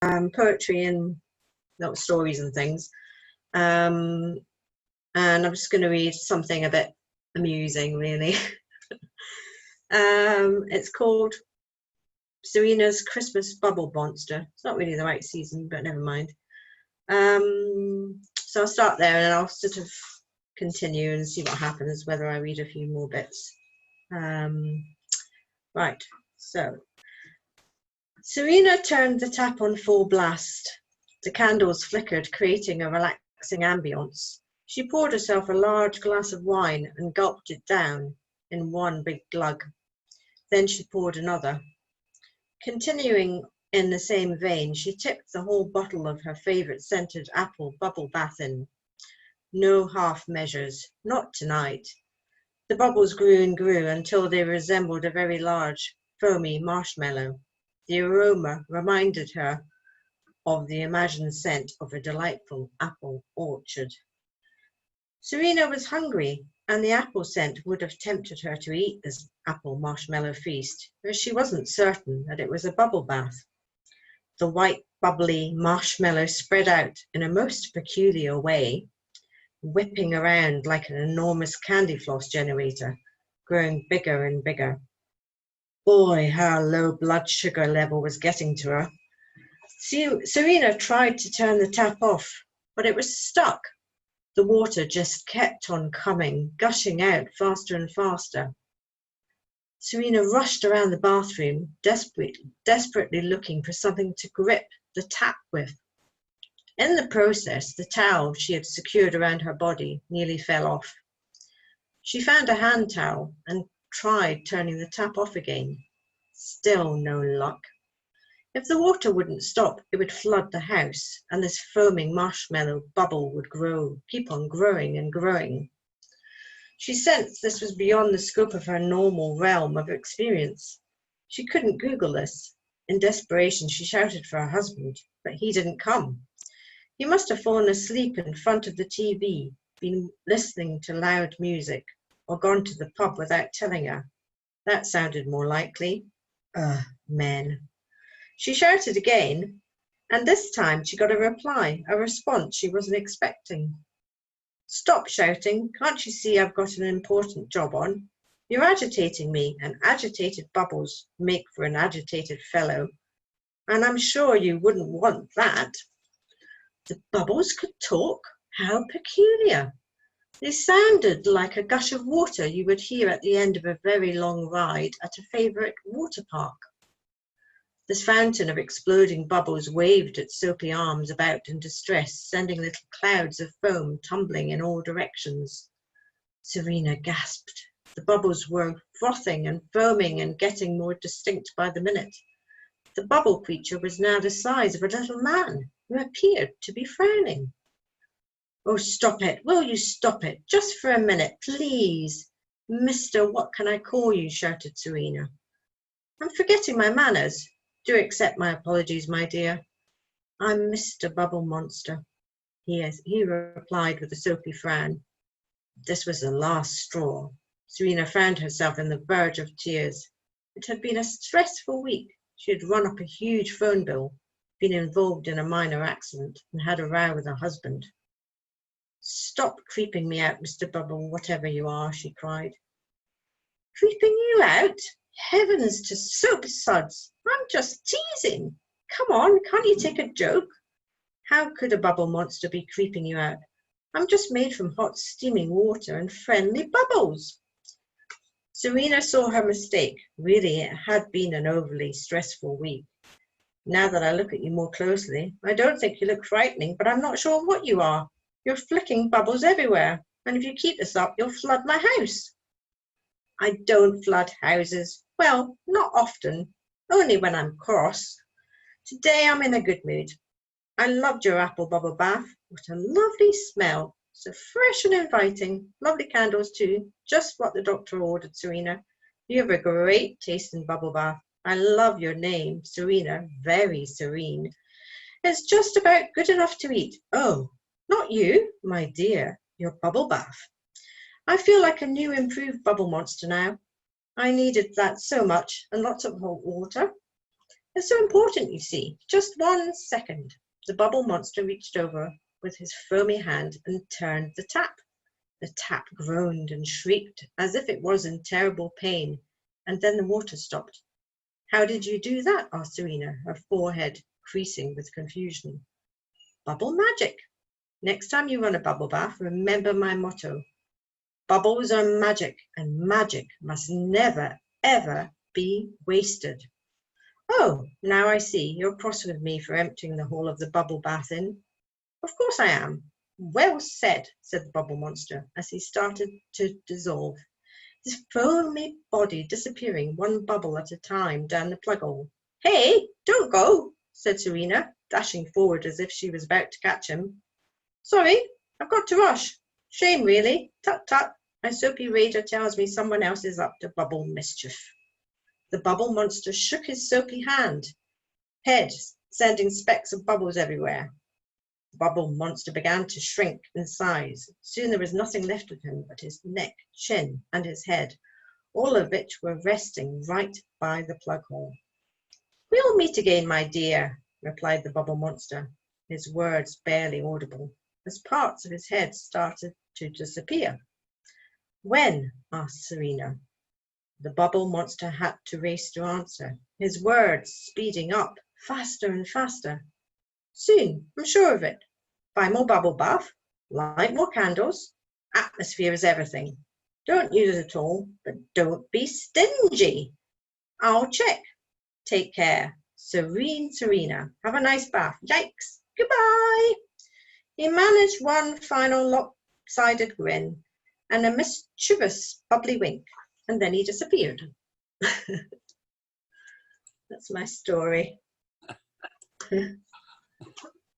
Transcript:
poetry and little stories and things. And I'm just going to read something a bit amusing, really. It's called Serena's Christmas Bubble Monster. It's not really the right season, but never mind. So I'll start there and then I'll sort of continue and see what happens, whether I read a few more bits. Right, so Serena turned the tap on full blast. The candles flickered, creating a relaxing ambience. She poured herself a large glass of wine and gulped it down in one big glug. Then she poured another. Continuing in the same vein, she tipped the whole bottle of her favourite scented apple bubble bath in. No half measures, not tonight. The bubbles grew and grew until they resembled a very large, foamy marshmallow. The aroma reminded her of the imagined scent of a delightful apple orchard. Serena was hungry, and the apple scent would have tempted her to eat this apple marshmallow feast, but she wasn't certain that it was a bubble bath. The white, bubbly marshmallow spread out in a most peculiar way, whipping around like an enormous candy floss generator, growing bigger and bigger. Boy, her low blood sugar level was getting to her. Serena tried to turn the tap off, but it was stuck. The water just kept on coming, gushing out faster and faster. Serena rushed around the bathroom, desperately looking for something to grip the tap with. In the process, the towel she had secured around her body nearly fell off. She found a hand towel and tried turning the tap off again. Still no luck. If the water wouldn't stop, it would flood the house, and this foaming marshmallow bubble would keep on growing and growing. She sensed this was beyond the scope of her normal realm of experience. She couldn't Google this. In desperation, she shouted for her husband, but he didn't come. He must have fallen asleep in front of the TV, been listening to loud music, or gone to the pub without telling her. That sounded more likely. Men. She shouted again, and this time she got a reply, a response she wasn't expecting. Stop shouting. Can't you see I've got an important job on? You're agitating me, and agitated bubbles make for an agitated fellow. And I'm sure you wouldn't want that. The bubbles could talk? How peculiar. They sounded like a gush of water you would hear at the end of a very long ride at a favourite water park. This fountain of exploding bubbles waved its soapy arms about in distress, sending little clouds of foam tumbling in all directions. Serena gasped. The bubbles were frothing and foaming and getting more distinct by the minute. The bubble creature was now the size of a little man, who appeared to be frowning. Oh, stop it. Will you stop it? Just for a minute, please. Mr. What can I call you? Shouted Serena. I'm forgetting my manners. Do accept my apologies, my dear. I'm Mr. Bubble Monster. He replied with a soapy frown. This was the last straw. Serena found herself on the verge of tears. It had been a stressful week. She had run up a huge phone bill, been involved in a minor accident, and had a row with her husband. Stop creeping me out, Mr. Bubble, whatever you are, she cried. Creeping you out? Heavens to soap suds! I'm just teasing. Come on, can't you take a joke? How could a bubble monster be creeping you out? I'm just made from hot steaming water and friendly bubbles. Serena saw her mistake. Really, it had been an overly stressful week. Now that I look at you more closely, I don't think you look frightening, but I'm not sure what you are. You're flicking bubbles everywhere, and if you keep this up, you'll flood my house. I don't flood houses. Well, not often, only when I'm cross. Today I'm in a good mood. I loved your apple bubble bath. What a lovely smell. So fresh and inviting. Lovely candles too. Just what the doctor ordered, Serena. You have a great taste in bubble bath. I love your name, Serena. Very serene. It's just about good enough to eat. Oh, not you, my dear. Your bubble bath. I feel like a new improved bubble monster now. I needed that so much, and lots of hot water. It's so important, you see. Just 1 second. The bubble monster reached over with his foamy hand and turned the tap. The tap groaned and shrieked as if it was in terrible pain, and then the water stopped. How did you do that? Asked Serena, her forehead creasing with confusion. Bubble magic. Next time you run a bubble bath, remember my motto. Bubbles are magic, and magic must never, ever be wasted. Oh, now I see. You're cross with me for emptying the whole of the bubble bath in. Of course I am. Well said, said the bubble monster as he started to dissolve, his foamy body disappearing 1 bubble at a time down the plug hole. Hey, don't go, said Serena, dashing forward as if she was about to catch him. Sorry, I've got to rush. Shame, really. Tut, tut. My soapy raider tells me someone else is up to bubble mischief. The bubble monster shook his soapy head, sending specks of bubbles everywhere. The bubble monster began to shrink in size. Soon there was nothing left of him but his neck, chin, and his head, all of which were resting right by the plug hole. We'll meet again, my dear, replied the bubble monster, his words barely audible, as parts of his head started to disappear. When? Asked Serena. The bubble monster had to race to answer, his words speeding up, faster and faster. Soon, I'm sure of it. Buy more bubble bath, light more candles. Atmosphere is everything. Don't use it all, but don't be stingy. I'll check. Take care. Serene Serena. Have a nice bath. Yikes. Goodbye. He managed one final lopsided grin and a mischievous bubbly wink, and then he disappeared. That's my story.